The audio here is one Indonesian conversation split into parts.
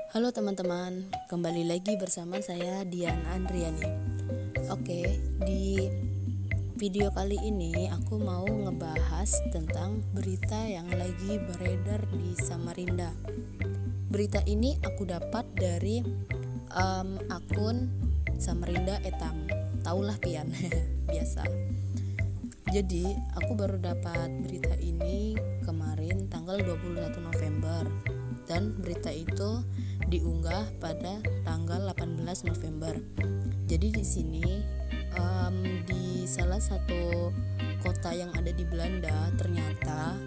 Halo teman-teman, kembali lagi bersama saya Dian Andriani. Oke, di video kali ini aku mau ngebahas tentang berita yang lagi beredar di Samarinda. Berita ini aku dapat dari akun Samarinda Etam. Taulah pian, biasa. Jadi, aku baru dapat berita ini kemarin tanggal 21 November dan berita itu diunggah pada tanggal 18 November. Jadi di sini di salah satu kota yang ada di Belanda ternyata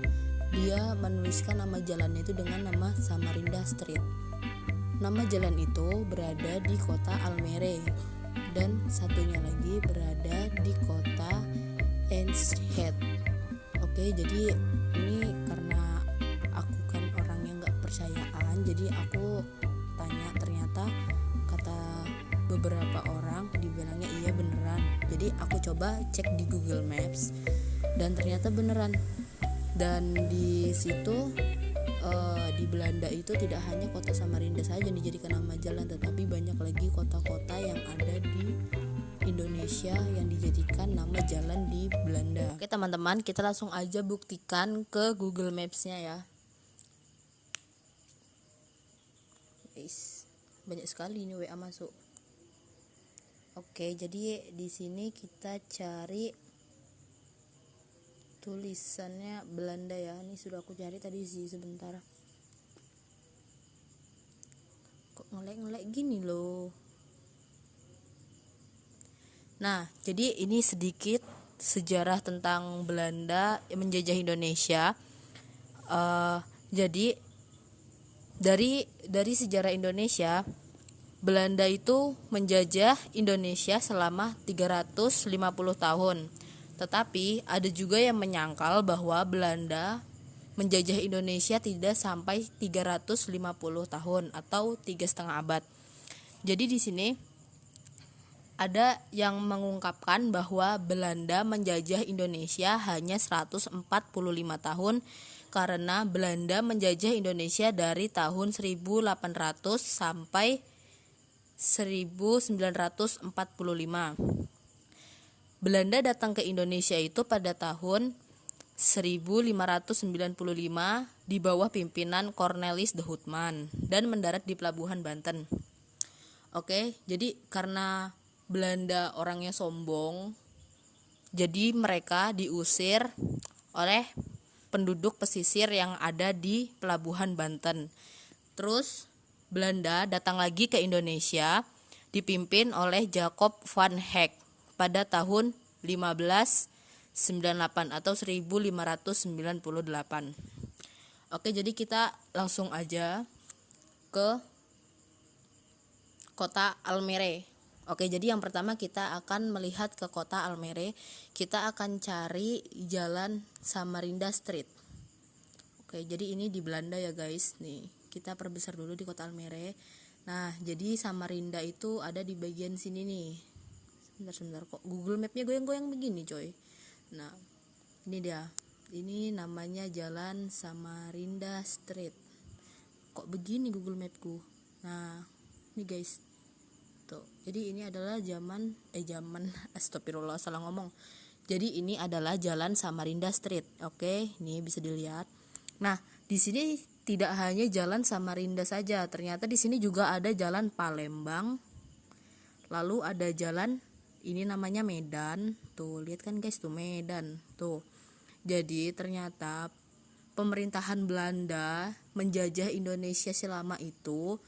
dia menuliskan nama jalannya itu dengan nama Samarinda Street. Nama jalan itu berada di kota Almere dan satunya lagi berada di kota Enschede. Oke, jadi ini karena aku kan orang yang nggak percayaan, jadi aku tanya, ternyata kata beberapa orang dibilangnya iya beneran. Jadi aku coba cek di Google Maps dan ternyata beneran. Dan di situ di Belanda itu tidak hanya kota Samarinda saja yang dijadikan nama jalan, tetapi banyak lagi kota-kota yang ada di Indonesia yang dijadikan nama jalan di Belanda. Oke teman-teman, kita langsung aja buktikan ke Google Maps-nya ya. Guys, banyak sekali ini WA masuk. Oke, jadi di sini kita cari tulisannya Belanda ya. Ini sudah aku cari tadi sih sebentar. Kok ngelek-ngelek gini loh. Nah, jadi ini sedikit sejarah tentang Belanda yang menjajah Indonesia. Jadi dari sejarah Indonesia, Belanda itu menjajah Indonesia selama 350 tahun. Tetapi ada juga yang menyangkal bahwa Belanda menjajah Indonesia tidak sampai 350 tahun atau 3,5 abad. Jadi di sini ada yang mengungkapkan bahwa Belanda menjajah Indonesia hanya 145 tahun karena Belanda menjajah Indonesia dari tahun 1800 sampai 1945. Belanda datang ke Indonesia itu pada tahun 1595 di bawah pimpinan Cornelis de Houtman dan mendarat di pelabuhan Banten. Oke, jadi karena Belanda orangnya sombong, jadi mereka diusir oleh penduduk pesisir yang ada di pelabuhan Banten. Terus Belanda datang lagi ke Indonesia dipimpin oleh Jacob van Heck pada tahun 1598 atau 1598. Oke, jadi kita langsung aja ke kota Almere. Oke, jadi yang pertama kita akan melihat ke kota Almere. Kita akan cari jalan Samarinda Street. Oke, jadi ini di Belanda ya guys. Nih, kita perbesar dulu di kota Almere. Nah, jadi Samarinda itu ada di bagian sini nih. Sebentar, kok Google Map-nya goyang-goyang begini coy. Nah, ini dia. Ini namanya jalan Samarinda Street. Kok begini Google Map-ku? Nah, ini guys. Jadi ini adalah zaman astagfirullah salah ngomong. Jadi ini adalah jalan Samarinda Street. Oke, ini bisa dilihat. Nah, di sini tidak hanya jalan Samarinda saja, ternyata di sini juga ada jalan Palembang. Lalu ada jalan ini namanya Medan. Tuh, lihat kan guys tuh Medan. Tuh. Jadi ternyata pemerintahan Belanda menjajah Indonesia selama itu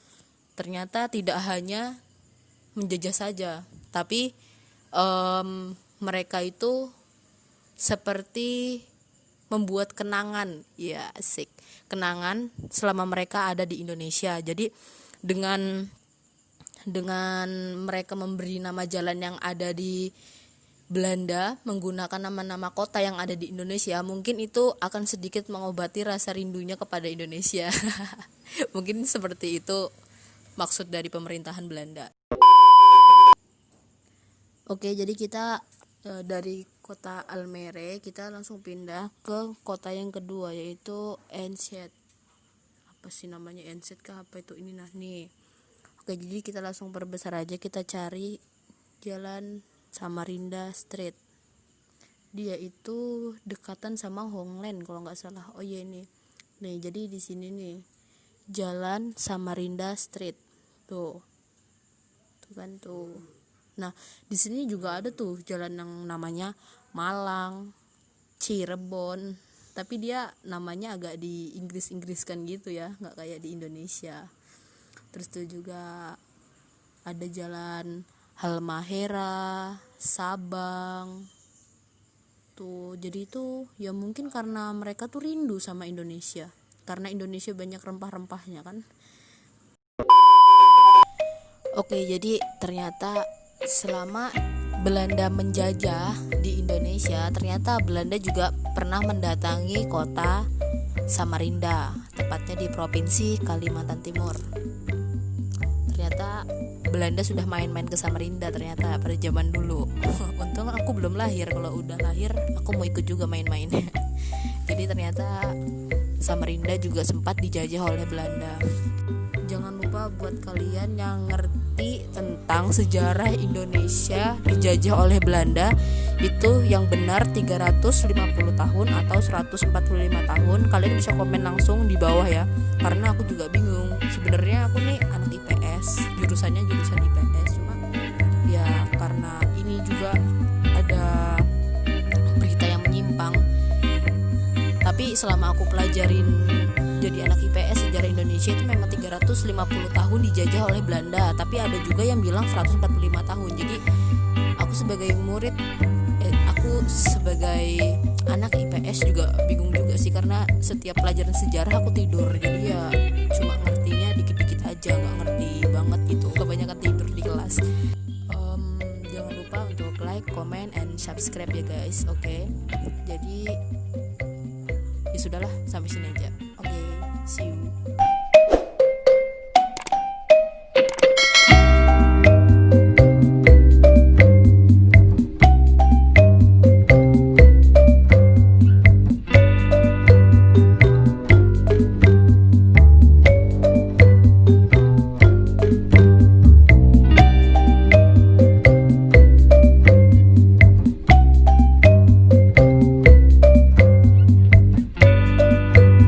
ternyata tidak hanya menjajah saja, tapi mereka itu seperti membuat kenangan, ya asik, kenangan selama mereka ada di Indonesia. Jadi dengan mereka memberi nama jalan yang ada di Belanda menggunakan nama-nama kota yang ada di Indonesia, mungkin itu akan sedikit mengobati rasa rindunya kepada Indonesia. Mungkin seperti itu maksud dari pemerintahan Belanda. Oke, jadi kita dari kota Almere kita langsung pindah ke kota yang kedua yaitu Enschede. apa sih namanya, NZ kah apa itu ini. Nah nih, oke, jadi kita langsung perbesar aja, kita cari Jalan Samarinda Street. Dia itu dekatan sama Hongland kalau nggak salah. Oh iya, ini nih, jadi di sini nih Jalan Samarinda Street tuh kan tuh. Nah di sini juga ada tuh jalan yang namanya Malang, Cirebon, tapi dia namanya agak di Inggris-Inggriskan gitu ya, nggak kayak di Indonesia. Terus tuh juga ada jalan Halmahera, Sabang tuh. Jadi itu ya mungkin karena mereka tuh rindu sama Indonesia, karena Indonesia banyak rempah-rempahnya kan. Oke, jadi ternyata selama Belanda menjajah di Indonesia, ternyata Belanda juga pernah mendatangi kota Samarinda, tepatnya di provinsi Kalimantan Timur. Ternyata Belanda sudah main-main ke Samarinda ternyata pada zaman dulu. Untung aku belum lahir, kalau udah lahir aku mau ikut juga main-main. Jadi ternyata Samarinda juga sempat dijajah oleh Belanda. Jangan lupa buat kalian yang ngerti tentang sejarah Indonesia dijajah oleh Belanda, itu yang benar 350 tahun atau 145 tahun. Kalian bisa komen langsung di bawah ya, karena aku juga bingung. Sebenarnya aku nih anak IPS, jurusannya jurusan IPS, cuma ya karena ini juga ada berita yang menyimpang. Tapi selama aku pelajarin jadi anak IPS, sejarah Indonesia itu memang 350 tahun dijajah oleh Belanda, tapi ada juga yang bilang 145 tahun. Jadi aku sebagai murid, aku sebagai anak IPS juga bingung juga sih, karena setiap pelajaran sejarah aku tidur. Jadi ya cuma ngertinya dikit-dikit aja, nggak ngerti banget gitu, kebanyakan tidur di kelas. Jangan lupa untuk like, comment, and subscribe ya guys. Oke. Jadi ya sudahlah, sampai sini aja. Oke, see you.